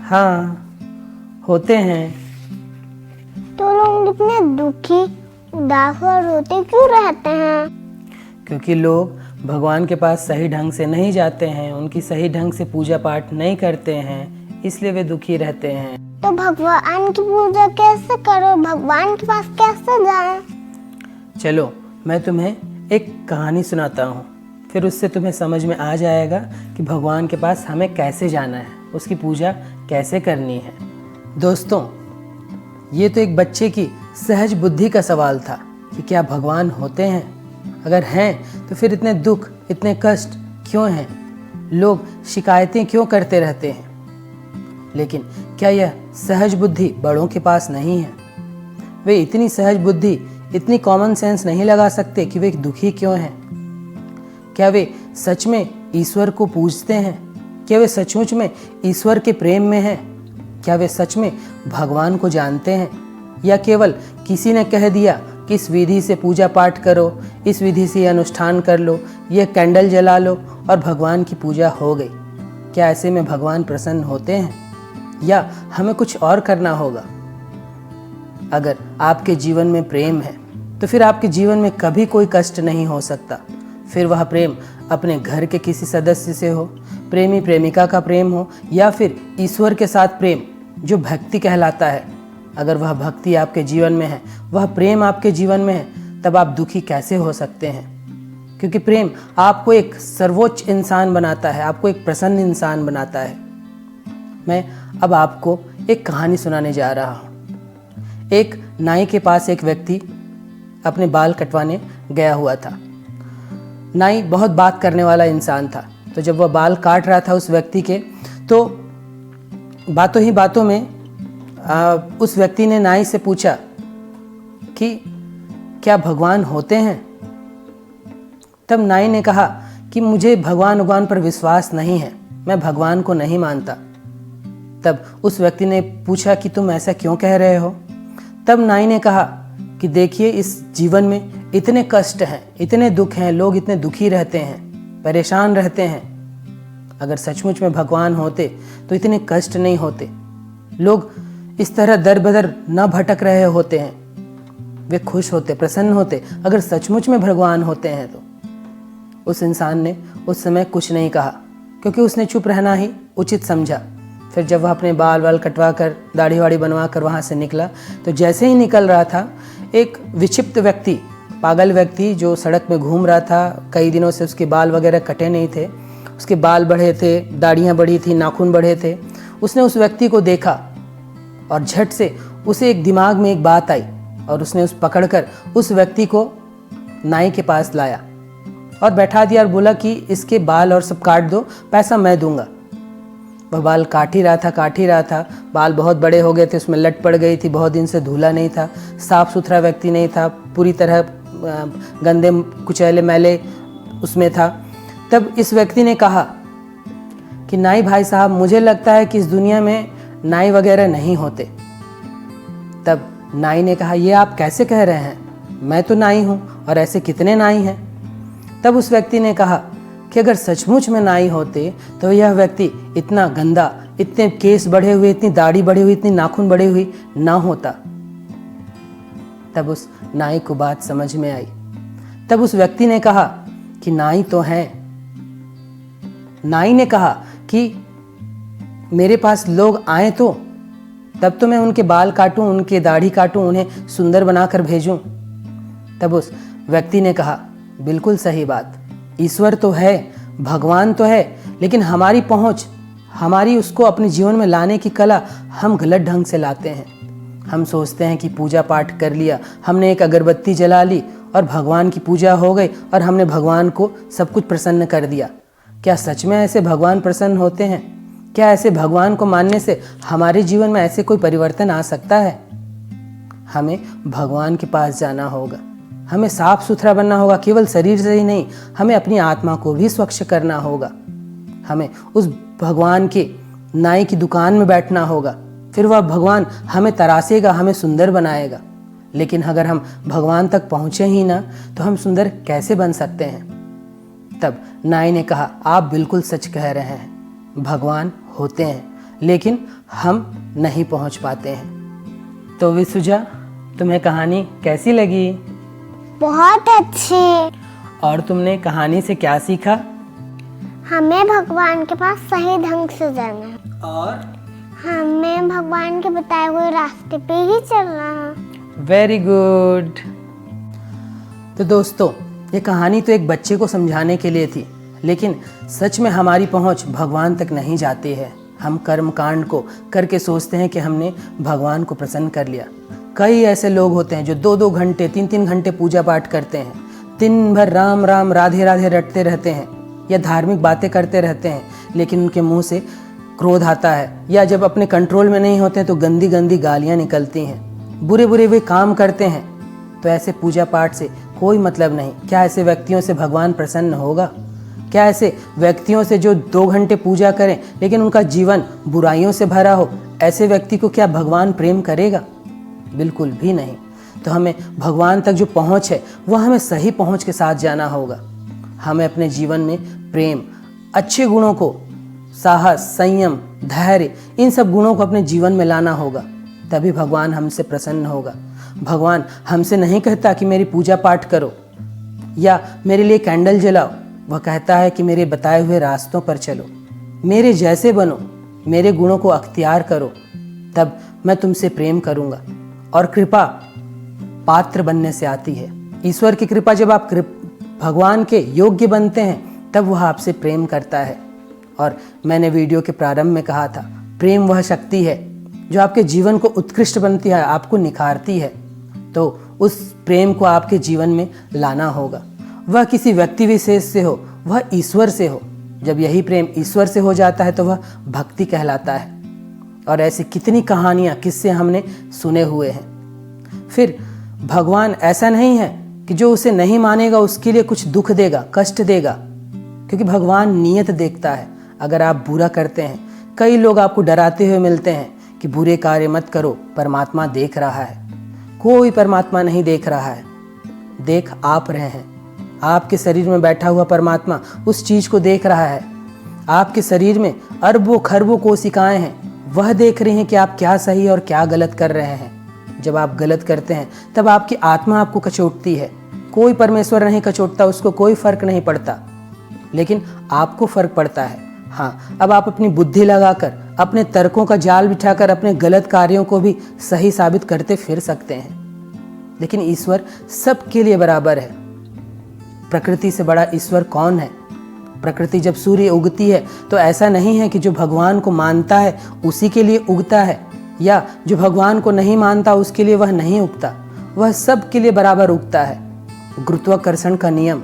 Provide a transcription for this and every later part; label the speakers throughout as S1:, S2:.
S1: हाँ, होते हैं।
S2: तो लोग इतने दुखी, उदास और रोते क्यों रहते हैं?
S1: क्योंकि लोग भगवान के पास सही ढंग से नहीं जाते हैं, उनकी सही ढंग से पूजा पाठ नहीं करते हैं, इसलिए वे दुखी रहते हैं।
S2: तो भगवान की पूजा कैसे करो, भगवान के पास कैसे जाएं?
S1: चलो मैं तुम्हें एक कहानी सुनाता हूँ, फिर उससे तुम्हें समझ में आ जाएगा कि भगवान के पास हमें कैसे जाना है, उसकी पूजा कैसे करनी है। दोस्तों, ये तो एक बच्चे की सहज बुद्धि का सवाल था कि क्या भगवान होते हैं? अगर हैं तो फिर इतने दुख, इतने कष्ट क्यों हैं? लोग शिकायतें क्यों करते रहते हैं? लेकिन क्या यह सहज बुद्धि बड़ों के पास नहीं है? वे इतनी सहज बुद्धि, इतनी कॉमन सेंस नहीं लगा सकते कि वे दुखी क्यों हैं? क्या वे सच में ईश्वर को पूजते हैं? क्या वे सचमुच में ईश्वर के प्रेम में हैं? क्या वे सच में भगवान को जानते हैं? या केवल किसी ने कह दिया कि इस विधि से पूजा पाठ करो, इस विधि से अनुष्ठान कर लो, यह कैंडल जला लो और भगवान की पूजा हो गई? क्या ऐसे में भगवान प्रसन्न होते हैं या हमें कुछ और करना होगा? अगर आपके जीवन में प्रेम है तो फिर आपके जीवन में कभी कोई कष्ट नहीं हो सकता। फिर वह प्रेम अपने घर के किसी सदस्य से हो, प्रेमी प्रेमिका का प्रेम हो, या फिर ईश्वर के साथ प्रेम जो भक्ति कहलाता है। अगर वह भक्ति आपके जीवन में है, वह प्रेम आपके जीवन में है, तब आप दुखी कैसे हो सकते हैं? क्योंकि प्रेम आपको एक सर्वोच्च इंसान बनाता है, आपको एक प्रसन्न इंसान बनाता है। मैं अब आपको एक कहानी सुनाने जा रहा हूँ। एक नाई के पास एक व्यक्ति अपने बाल कटवाने गया हुआ था। नाई बहुत बात करने वाला इंसान था, तो जब वह बाल काट रहा था उस व्यक्ति के, तो बातों ही बातों में उस व्यक्ति ने नाई से पूछा कि क्या भगवान होते हैं? तब नाई ने कहा कि मुझे भगवान पर विश्वास नहीं है, मैं भगवान को नहीं मानता। तब उस व्यक्ति ने पूछा कि तुम ऐसा क्यों कह रहे हो? तब नाई ने कहा कि देखिए, इस जीवन में इतने कष्ट हैं, इतने दुख हैं, लोग इतने दुखी रहते हैं, परेशान रहते हैं। अगर सचमुच में भगवान होते तो इतने कष्ट नहीं होते, लोग इस तरह दर बदर न भटक रहे होते हैं, वे खुश होते, प्रसन्न होते। अगर सचमुच में भगवान होते हैं तो उस इंसान ने उस समय कुछ नहीं कहा, क्योंकि उसने चुप रहना ही उचित समझा। फिर जब वह अपने बाल कटवा कर, दाढ़ी वाड़ी बनवा कर वहाँ से निकला, तो जैसे ही निकल रहा था, एक विक्षिप्त व्यक्ति, पागल व्यक्ति जो सड़क में घूम रहा था, कई दिनों से उसके बाल वगैरह कटे नहीं थे, उसके बाल बढ़े थे, दाढ़ियाँ बढ़ी थी, नाखून बढ़े थे। उसने उस व्यक्ति को देखा और झट से उसे एक दिमाग में एक बात आई और उसने पकड़कर उस व्यक्ति को नाई के पास लाया और बैठा दिया और बोला कि इसके बाल और सब काट दो, पैसा मैं दूंगा। वह बाल काट ही रहा था, बाल बहुत बड़े हो गए थे, उसमें लट पड़ गई थी, बहुत दिन से धुला नहीं था, साफ सुथरा व्यक्ति नहीं था, पूरी तरह गंदे कुचैले मैले उसमें था। तब इस व्यक्ति ने कहा कि नाई भाई साहब, मुझे लगता है कि इस दुनिया में नाई वगैरह नहीं होते। तब नाई ने कहा, ये आप कैसे कह रहे हैं? मैं तो नाई हूँ और ऐसे कितने नाई हैं। तब उस व्यक्ति ने कहा कि अगर सचमुच में नाई होते तो यह व्यक्ति इतना गंदा, इतने केस बढ़े हुए, इतनी दाढ़ी बढ़ी हुई, इतनी नाखून बढ़ी हुई ना होता। तब उस नाई को बात समझ में आई। तब उस व्यक्ति ने कहा कि नाई तो हैं। नाई ने कहा कि मेरे पास लोग आए तो तब तो मैं उनके बाल काटूं, उनके दाढ़ी काटूं, उन्हें सुंदर बनाकर भेजूं। तब उस व्यक्ति ने कहा, बिल्कुल सही बात, ईश्वर तो है, भगवान तो है, लेकिन हमारी पहुंच, हमारी उसको अपने जीवन में लाने की कला हम गलत ढंग से लाते हैं। हम सोचते हैं कि पूजा पाठ कर लिया, हमने एक अगरबत्ती जला ली और भगवान की पूजा हो गई और हमने भगवान को सब कुछ प्रसन्न कर दिया। क्या सच में ऐसे भगवान प्रसन्न होते हैं? क्या ऐसे भगवान को मानने से हमारे जीवन में ऐसे कोई परिवर्तन आ सकता है? हमें भगवान के पास जाना होगा, हमें साफ सुथरा बनना होगा, केवल शरीर से ही नहीं, हमें अपनी आत्मा को भी स्वच्छ करना होगा। हमें उस भगवान के नाई की दुकान में बैठना होगा, फिर वह भगवान हमें तराशेगा, हमें सुंदर बनाएगा। लेकिन अगर हम भगवान तक पहुँचे ही ना, तो हम सुंदर कैसे बन सकते हैं? तब नाई ने कहा, आप बिल्कुल सच कह रहे हैं, भगवान होते हैं, लेकिन हम नहीं पहुंच पाते हैं। तो विसुजा, तुम्हें कहानी कैसी लगी?
S2: बहुत अच्छी।
S1: और तुमने कहानी से क्या सीखा?
S2: हमें भगवान के पास सही ढंग से जाना है
S1: और
S2: हमें भगवान के बताए हुए रास्ते पे ही चलना है।
S1: Very good. तो दोस्तों, ये कहानी तो एक बच्चे को समझाने के लिए थी, लेकिन सच में हमारी पहुंच भगवान तक नहीं जाती है। हम कर्म कांड को करके सोचते हैं कि हमने भगवान को प्रसन्न कर लिया। कई ऐसे लोग होते हैं जो 2-2 घंटे 3-3 घंटे पूजा पाठ करते हैं, दिन भर राम राम राधे राधे रटते रहते हैं या धार्मिक बातें करते रहते हैं, लेकिन उनके मुंह से क्रोध आता है, या जब अपने कंट्रोल में नहीं होते हैं तो गंदी गंदी गालियाँ निकलती हैं, बुरे बुरे वे काम करते हैं। तो ऐसे पूजा पाठ से कोई मतलब नहीं। क्या ऐसे व्यक्तियों से भगवान प्रसन्न होगा? क्या ऐसे व्यक्तियों से जो 2 घंटे पूजा करें लेकिन उनका जीवन बुराइयों से भरा हो, ऐसे व्यक्ति को क्या भगवान प्रेम करेगा? बिल्कुल भी नहीं। तो हमें भगवान तक जो पहुंच है वह हमें सही पहुंच के साथ जाना होगा। हमें अपने जीवन में प्रेम, अच्छे गुणों को, साहस, संयम, धैर्य, इन सब गुणों को अपने जीवन में लाना होगा, तभी भगवान हमसे प्रसन्न होगा। भगवान हमसे नहीं कहता कि मेरी पूजा पाठ करो या मेरे लिए कैंडल जलाओ। वह कहता है कि मेरे बताए हुए रास्तों पर चलो, मेरे जैसे बनो, मेरे गुणों को अख्तियार करो, तब मैं तुमसे प्रेम करूँगा। और कृपा पात्र बनने से आती है। ईश्वर की कृपा, जब आप भगवान के योग्य बनते हैं तब वह आपसे प्रेम करता है। और मैंने वीडियो के प्रारंभ में कहा था, प्रेम वह शक्ति है जो आपके जीवन को उत्कृष्ट बनती है, आपको निखारती है। तो उस प्रेम को आपके जीवन में लाना होगा। वह किसी व्यक्ति विशेष से हो, वह ईश्वर से हो। जब यही प्रेम ईश्वर से हो जाता है तो वह भक्ति कहलाता है। और ऐसी कितनी कहानियाँ, किस्से हमने सुने हुए हैं। फिर भगवान ऐसा नहीं है कि जो उसे नहीं मानेगा उसके लिए कुछ दुख देगा, कष्ट देगा, क्योंकि भगवान नियत देखता है। अगर आप बुरा करते हैं, कई लोग आपको डराते हुए मिलते हैं कि बुरे कार्य मत करो, परमात्मा देख रहा है। कोई परमात्मा नहीं देख रहा है, देख आप रहे हैं। आपके शरीर में बैठा हुआ परमात्मा उस चीज़ को देख रहा है। आपके शरीर में अरबों खरबों कोशिकाएं हैं, वह देख रही हैं कि आप क्या सही और क्या गलत कर रहे हैं। जब आप गलत करते हैं तब आपकी आत्मा आपको कचोटती है। कोई परमेश्वर नहीं कचोटता, उसको कोई फर्क नहीं पड़ता, लेकिन आपको फर्क पड़ता है। हाँ, अब आप अपनी बुद्धि लगाकर, अपने तर्कों का जाल बिछाकर अपने गलत कार्यों को भी सही साबित करते फिर सकते हैं। लेकिन ईश्वर सबके लिए बराबर है। प्रकृति से बड़ा ईश्वर कौन है? प्रकृति जब सूर्य उगती है तो ऐसा नहीं है कि जो भगवान को मानता है उसी के लिए उगता है, या जो भगवान को नहीं मानता उसके लिए वह नहीं उगता। वह सब के लिए बराबर उगता है। गुरुत्वाकर्षण का नियम,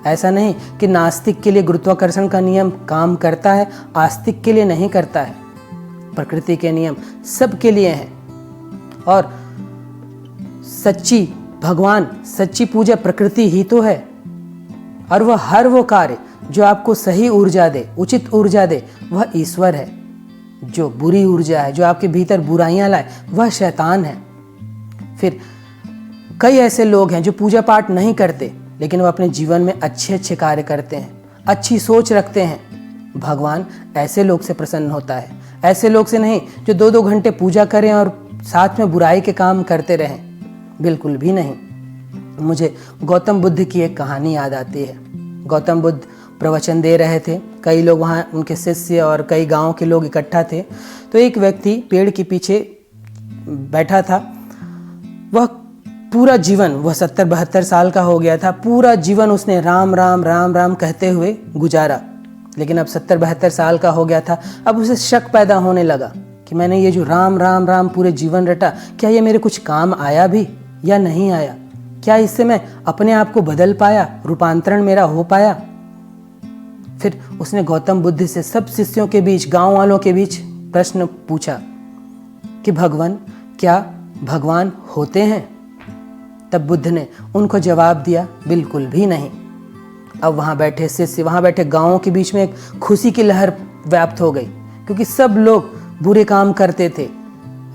S1: ऐसा नहीं कि नास्तिक के लिए गुरुत्वाकर्षण का नियम काम करता है, आस्तिक के लिए नहीं करता है। प्रकृति के नियम सब के लिए हैं। और सच्ची भगवान, सच्ची पूजा प्रकृति ही तो है। और वह हर वो कार्य जो आपको सही ऊर्जा दे, उचित ऊर्जा दे, वह ईश्वर है। जो बुरी ऊर्जा है, जो आपके भीतर बुराइयां लाए, वह शैतान है। फिर कई ऐसे लोग हैं जो पूजा पाठ नहीं करते, लेकिन वह अपने जीवन में अच्छे अच्छे कार्य करते हैं, अच्छी सोच रखते हैं। भगवान ऐसे लोग से प्रसन्न होता है, ऐसे लोग से नहीं जो 2-2 घंटे पूजा करें और साथ में बुराई के काम करते रहें। बिल्कुल भी नहीं। मुझे गौतम बुद्ध की एक कहानी याद आती है। गौतम बुद्ध प्रवचन दे रहे थे, कई लोग वहाँ, उनके शिष्य और कई गांव के लोग इकट्ठा थे। तो एक व्यक्ति पेड़ के पीछे बैठा था। वह पूरा जीवन, वह 70-72 साल का हो गया था, पूरा जीवन उसने राम राम राम राम कहते हुए गुजारा। लेकिन अब 70-72 साल का हो गया था। अब उसे शक पैदा होने लगा कि मैंने ये जो राम राम राम पूरे जीवन रटा, क्या ये मेरे कुछ काम आया भी या नहीं आया? क्या इससे मैं अपने आप को बदल पाया, रूपांतरण मेरा हो पाया? फिर उसने गौतम बुद्ध से, सब शिष्यों के बीच, गांव वालों के बीच प्रश्न पूछा कि भगवान, क्या भगवान होते हैं? तब बुद्ध ने उनको जवाब दिया, बिल्कुल भी नहीं। अब वहाँ बैठे शिष्य, वहाँ बैठे गांवों के बीच में एक खुशी की लहर व्याप्त हो गई, क्योंकि सब लोग बुरे काम करते थे,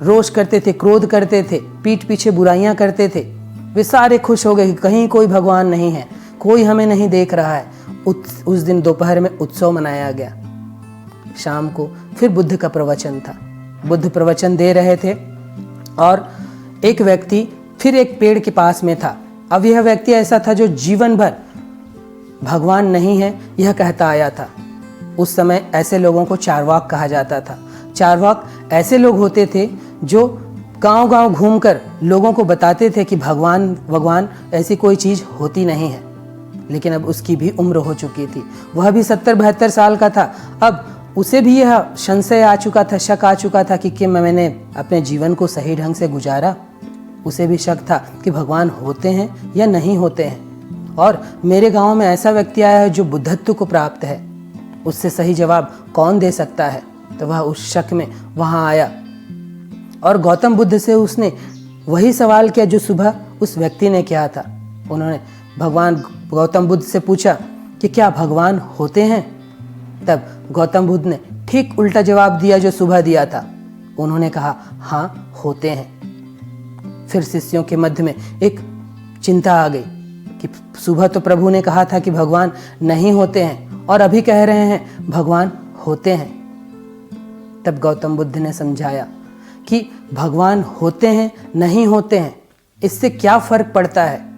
S1: रोष करते थे, क्रोध करते थे, पीठ पीछे बुराइयां करते थे। वे सारे खुश हो गए कि कहीं कोई भगवान नहीं है, कोई हमें नहीं देख रहा है। उस दिन दोपहर में उत्सव मनाया गया। शाम को फिर बुद्ध का प्रवचन था। बुद्ध प्रवचन दे रहे थे और एक व्यक्ति फिर एक पेड़ के पास में था। अब यह व्यक्ति ऐसा था जो जीवन भर भगवान नहीं है यह कहता आया था। उस समय ऐसे लोगों को चारवाक कहा जाता था। चारवाक ऐसे लोग होते थे जो गांव-गांव घूमकर लोगों को बताते थे कि भगवान ऐसी कोई चीज़ होती नहीं है। लेकिन अब उसकी भी उम्र हो चुकी थी, वह भी 70-72 साल का था। अब उसे भी यह संशय आ चुका था, शक आ चुका था कि मैंने अपने जीवन को सही ढंग से गुजारा। उसे भी शक था कि भगवान होते हैं या नहीं होते हैं, और मेरे गांव में ऐसा व्यक्ति आया है जो बुद्धत्व को प्राप्त है, उससे सही जवाब कौन दे सकता है। तो वह उस शक में वहाँ आया और गौतम बुद्ध से उसने वही सवाल किया जो सुबह उस व्यक्ति ने किया था। उन्होंने भगवान गौतम बुद्ध से पूछा कि क्या भगवान होते हैं। तब गौतम बुद्ध ने ठीक उल्टा जवाब दिया जो सुबह दिया था। उन्होंने कहा हाँ होते हैं। फिर शिष्यों के मध्य में एक चिंता आ गई कि सुबह तो प्रभु ने कहा था कि भगवान नहीं होते हैं और अभी कह रहे हैं भगवान होते हैं। तब गौतम बुद्ध ने समझाया कि भगवान होते हैं नहीं होते हैं इससे क्या फर्क पड़ता है।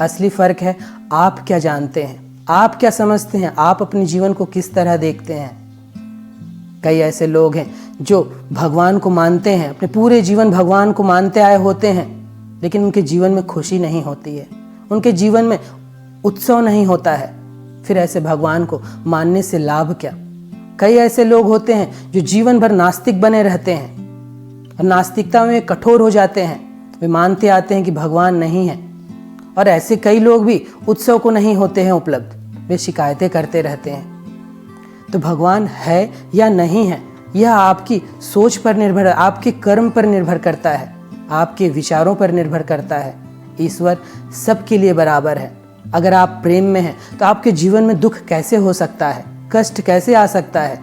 S1: असली फर्क है आप क्या जानते हैं, आप क्या समझते हैं, आप अपने जीवन को किस तरह देखते हैं। कई ऐसे लोग हैं जो भगवान को मानते हैं, अपने पूरे जीवन भगवान को मानते आए होते हैं, लेकिन उनके जीवन में खुशी नहीं होती है, उनके जीवन में उत्सव नहीं होता है। फिर ऐसे भगवान को मानने से लाभ क्या। कई ऐसे लोग होते हैं जो जीवन भर नास्तिक बने रहते हैं और नास्तिकता में कठोर हो जाते हैं। वे मानते आते हैं कि भगवान नहीं है, और ऐसे कई लोग भी उत्सव को नहीं होते हैं उपलब्ध, वे शिकायतें करते रहते हैं। तो भगवान है या नहीं है यह आपकी सोच पर निर्भर, आपके कर्म पर निर्भर करता है, आपके विचारों पर निर्भर करता है। ईश्वर सबके लिए बराबर है। अगर आप प्रेम में हैं तो आपके जीवन में दुख कैसे हो सकता है, कष्ट कैसे आ सकता है।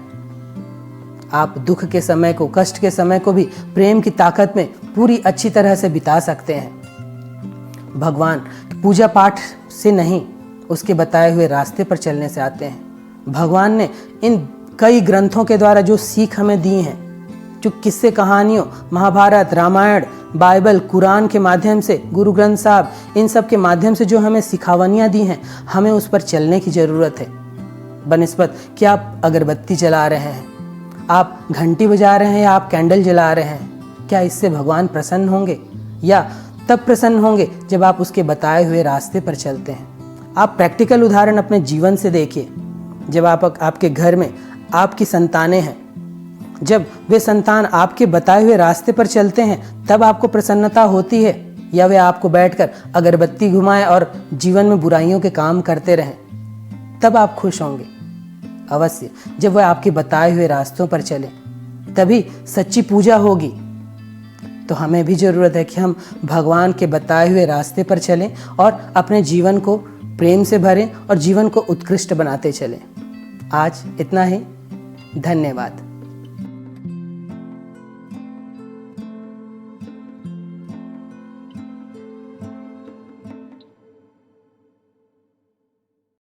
S1: आप दुख के समय को, कष्ट के समय को भी प्रेम की ताकत में पूरी अच्छी तरह से बिता सकते हैं। भगवान पूजा पाठ से नहीं, उसके बताए हुए रास्ते पर चलने से आते हैं। भगवान ने इन कई ग्रंथों के द्वारा जो सीख हमें दी हैं, जो किस्से कहानियों, महाभारत, रामायण, बाइबल, कुरान के माध्यम से, गुरु ग्रंथ साहब, इन सब के माध्यम से जो हमें सिखावनियाँ दी हैं, हमें उस पर चलने की ज़रूरत है। बनिस्बत कि आप अगरबत्ती जला रहे हैं, आप घंटी बजा रहे हैं या आप कैंडल जला रहे हैं, क्या इससे भगवान प्रसन्न होंगे? या तब प्रसन्न होंगे जब आप उसके बताए हुए रास्ते पर चलते हैं। आप प्रैक्टिकल उदाहरण अपने जीवन से देखिए। जब आपके घर में आपकी संतानें हैं, जब वे संतान आपके बताए हुए रास्ते पर चलते हैं, तब आपको प्रसन्नता होती है, या वे आपको बैठकर अगरबत्ती घुमाएं और जीवन में बुराइयों के काम करते रहें, तब आप खुश होंगे। अवश्य जब वह आपके बताए हुए रास्तों पर चलें, तभी सच्ची पूजा होगी। तो हमें भी ज़रूरत है कि हम भगवान के बताए हुए रास्ते पर चलें और अपने जीवन को प्रेम से भरें और जीवन को उत्कृष्ट बनाते चलें। आज इतना ही। धन्यवाद।